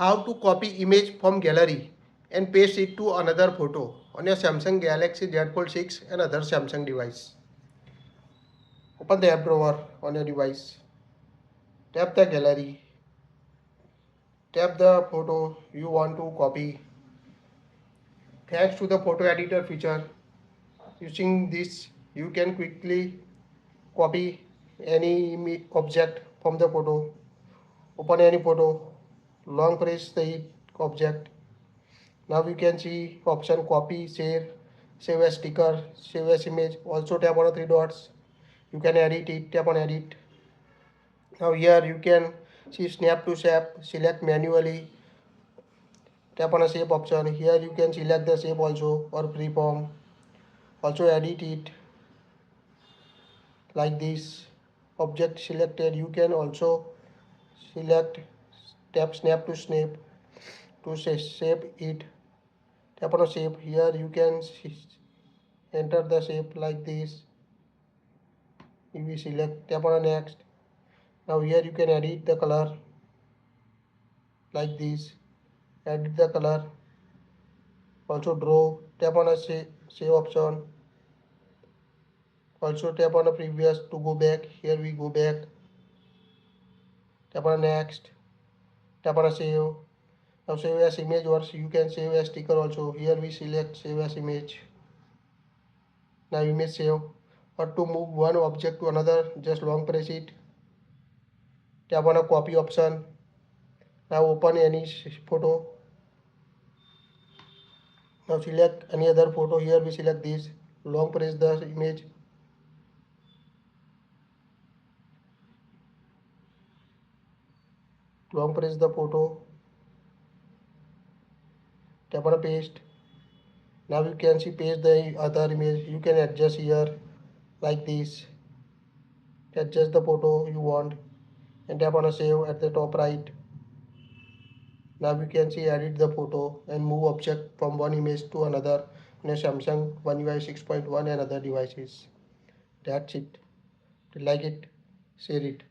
how to copy image from gallery and paste it to another photo on your Samsung Galaxy Z Fold 6 and other Samsung device. Open the app drawer on your device. Tap the gallery. Tap the photo you want to copy. Thanks to the photo editor feature, using this you can quickly copy any object from the photo. Open any photo, long press the object. Now you can see option copy, save as sticker, save as image. Also tap on the three dots. You can edit it, tap on edit. Now here you can see snap to shape, select manually. Tap on a shape option. Here you can select the shape also or freeform. Also edit it like this. Object selected. You can also select, tap snap to snap to shape it. Tap on a shape. Here you can enter the shape like this. If we select, tap on a next. Now here you can edit the color like this. Edit the color. Also draw. Tap on a save option. Also tap on a previous to go back. Here we go back. Tap on next. Tap on a save. Now save as image, or you can save as sticker also. Here we select save as image. Now image save. Or to move one object to another, just long press it. Tap on a copy option. Now open any photo. Now select any other photo. Here we select this. Long press the image. Long press the photo. Tap on a paste. Now you can see paste the other image. You can adjust here like this. Adjust the photo you want and tap on a save at the top right. Now you can see edit the photo and move object from one image to another in a Samsung One UI 6.1 and other devices. That's it. If you like it, share it.